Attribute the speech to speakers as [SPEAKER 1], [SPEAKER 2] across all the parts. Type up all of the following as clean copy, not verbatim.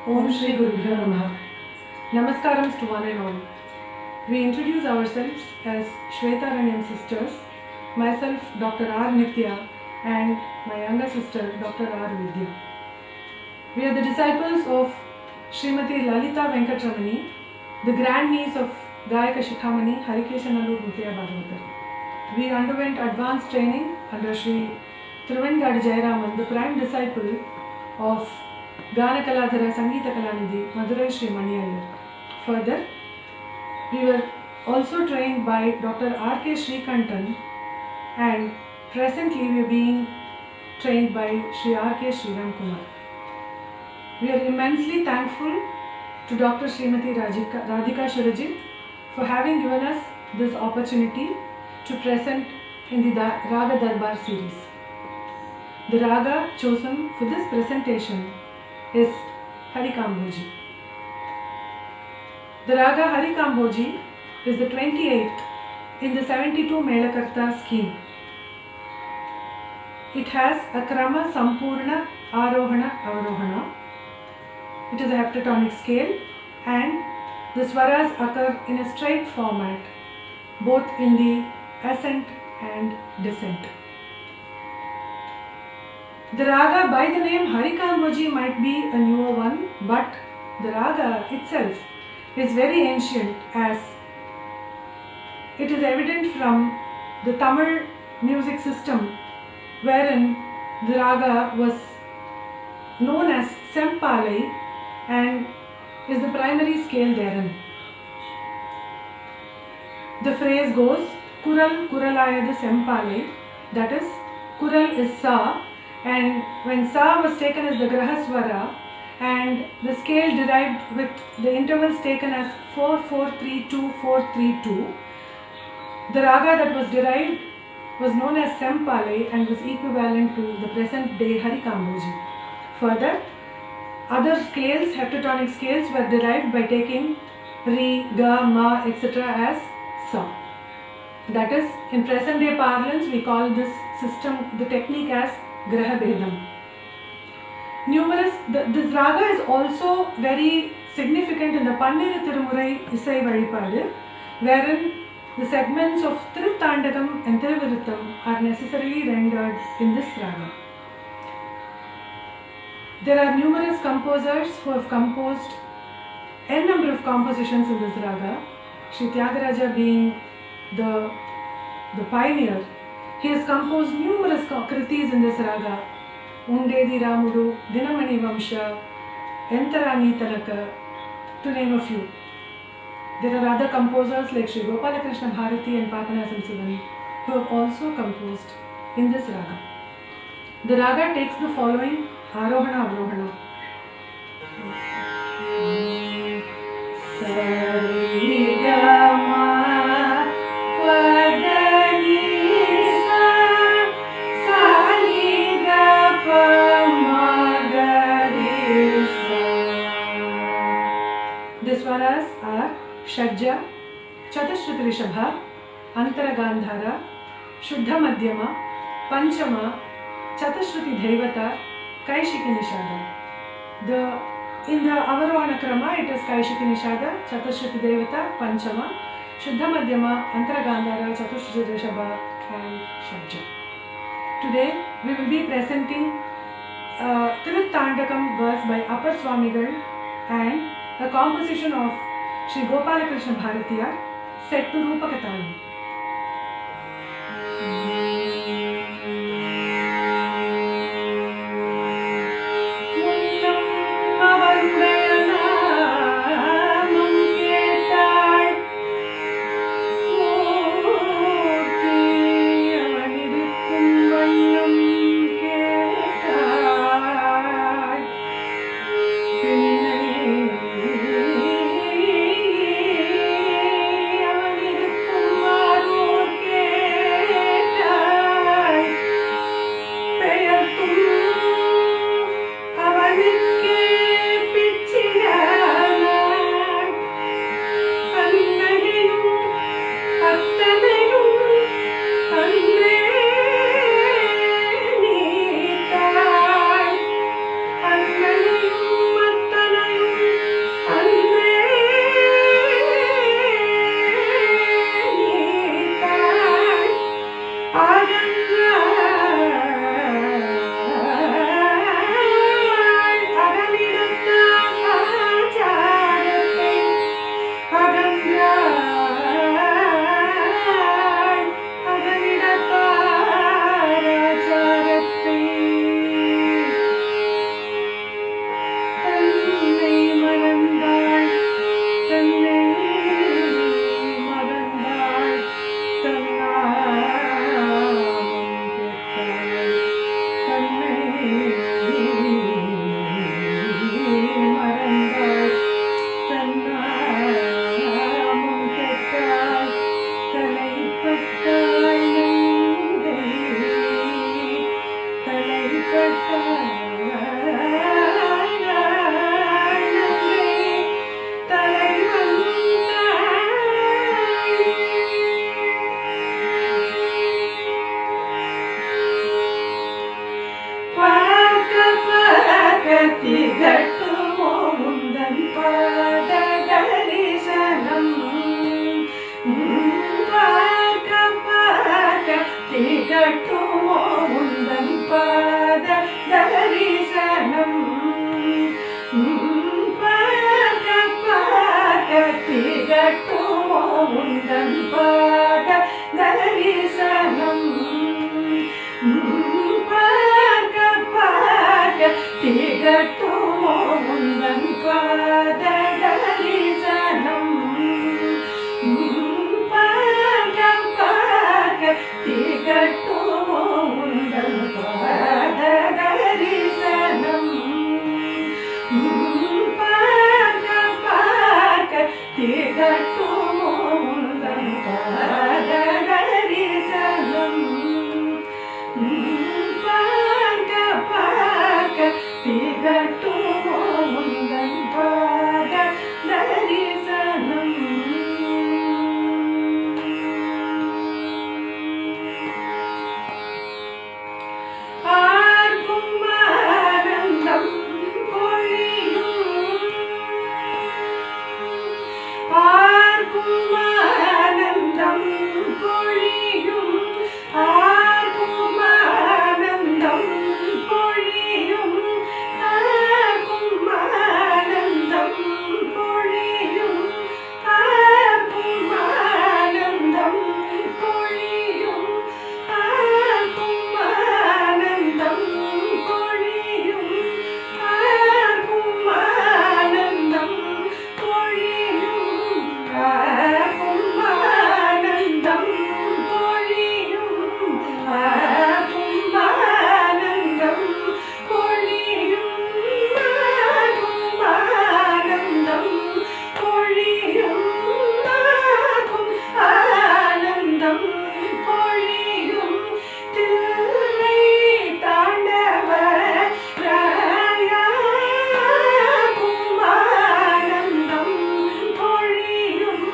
[SPEAKER 1] Om Shri Gurubhyo Namaha. Namaskarams to one and all. We introduce ourselves as Shvetaranyam sisters, myself Dr. R. Nitya and my younger sister Dr. R. Vidya. We are the disciples of Srimati Lalita Venkatramani, the grandniece of Gayaka Shikhamani Harikeshanallur Muthiya Bhagavatar. We underwent advanced training under Sri Thiruvengadu Jayaraman, the prime disciple of Gana Kaladhara Sangeeta Kalanidhi Madurai Sri Mani Iyer. Further, we were also trained by Dr. R.K. Srikantan, and presently we are being trained by Sri R.K. Sriram Kumar. We are immensely thankful to Dr. Srimati Radhika Shurajit for having given us this opportunity to present in the Raga Darbar series. The Raga chosen for this presentation is Harikamboji. The Raga Harikamboji is the 28th in the 72 Melakarta scheme. It has a Krama Sampurna Arohana Avarohana. It is a heptatonic scale and the swaras occur in a straight format both in the ascent and descent. The raga by the name Harikamboji might be a newer one, but the raga itself is very ancient, as it is evident from the Tamil music system, wherein the raga was known as Sempalai and is the primary scale therein. The phrase goes Kural Kuralayadu Sempalai, that is, Kural is Sa, and when Sa was taken as the Grahaswara and the scale derived with the intervals taken as 4-4-3-2, 4-3-2, the raga that was derived was known as Sempalai and was equivalent to the present day Harikamboji. Further, other scales, heptatonic scales, were derived by taking Ri, Ga, Ma, etc. as Sa. That is, in present day parlance, we call this system, the technique, as Graha Bedam. This raga is also very significant in the Pannira Tirumurai Isai Valipadu, wherein the segments of Tiruthandakam and Thiruviruttam are necessarily rendered in this raga. There are numerous composers who have composed n number of compositions in this raga. Sri Tyagaraja being the pioneer, he has composed numerous kritis in this raga. Undedi Ramudu, Dinamani Vamsha, Entarani Tanaka, to name a few. There are other composers like Sri Gopalakrishna Bharati and Papanasam Sivan who have also composed in this raga. The raga takes the following Arohana Avrohana. The swaras are Shadja, Chatashruti Rishabha, Antara Gandhara, Shuddha Madhyama, Panchama, Chatashruti Devata, Kaishiki Nishada. In the Avarohana Krama, it is Kaishiki Nishada, Chatashruti Devata, Panchama, Shuddha Madhyama, Antara Gandhara, Chatashruti Rishabha, and Shadja. Today we will be presenting Tiruthandakam verse by Appar Swamigal and a composition of Sri Gopalakrishna Bharatiya set to Rupakatalam. திகட்டுமோ உந்தன் பாத தரிசனம் பார்க்க பார்க்க திகட்டுமோ உந்தன் பாத தரிசனம் பார்க்க பார்க்க திகட்டுமோ உந்தன் பாத தரிசனம் பார்க்க பார்க்க திகட்டுமோ உந்தன் பாத தரிசனம் பார்க்க பார்க்க திகட்டுமோ உந்தன் பாத தரிசனம் பார்க்க பார்க்க திகட்டுமோ உந்தன் பாத தரிசனம் பார்க்க பார்க்க திகட்டுமோ உந்தன் பாத தரிசனம் ஆர்க்கும் ஆனந்தம் பொழியும் ஆர்க்கும் ஆனந்தம் பொழியும் ஆர்க்கும் ஆனந்தம் பொழியும் ஆர்க்கும் ஆனந்தம் பொழியும் ஆர்க்கும் ஆனந்தம் பொழியும் ஆர்க்கும் ஆனந்தம் பொழியும் ஆர்க்கும் ஆனந்தம் பொழியும் ஆர்க்கும் ஆனந்தம் பொழியும் ஆர்க்கும் ஆனந்தம் பொழியும் ஆர்க்கும் ஆனந்தம் பொழியும் ஆர்க்கும் ஆனந்தம் பொழியும் தில்லை தாண்டவ ராயா ஆனந்தம் பொழியும்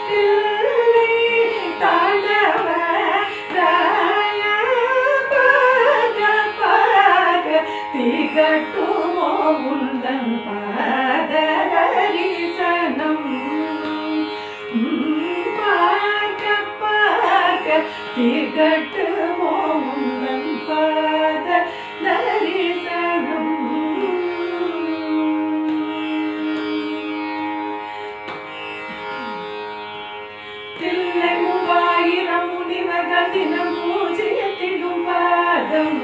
[SPEAKER 1] தில்லை தாண்டவ ராயா பாக பாக திகட்டுமோ உந்தன் பாத தரிசனம் பார்க்க பார்க்க திகட்டுமோ உந்தன் பாத தரிசனம் தில்லை 3000 முனிவர்கள் தினம் பூஜித்திடும் பாதம்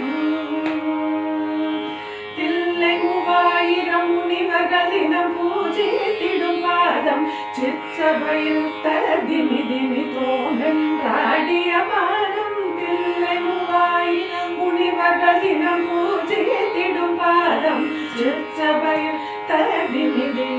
[SPEAKER 1] தில்லை 3000 முனிவர்கள் தினம் பூஜித்திடும் பாதம் சிற்சபையில் ததிமி திமி தோன்றாடிய பாதம் தில்லை 3000 முனிவர்கள் தினம் பூஜித்திடும் பாதம் சிற்சபையில் ததிமி திமி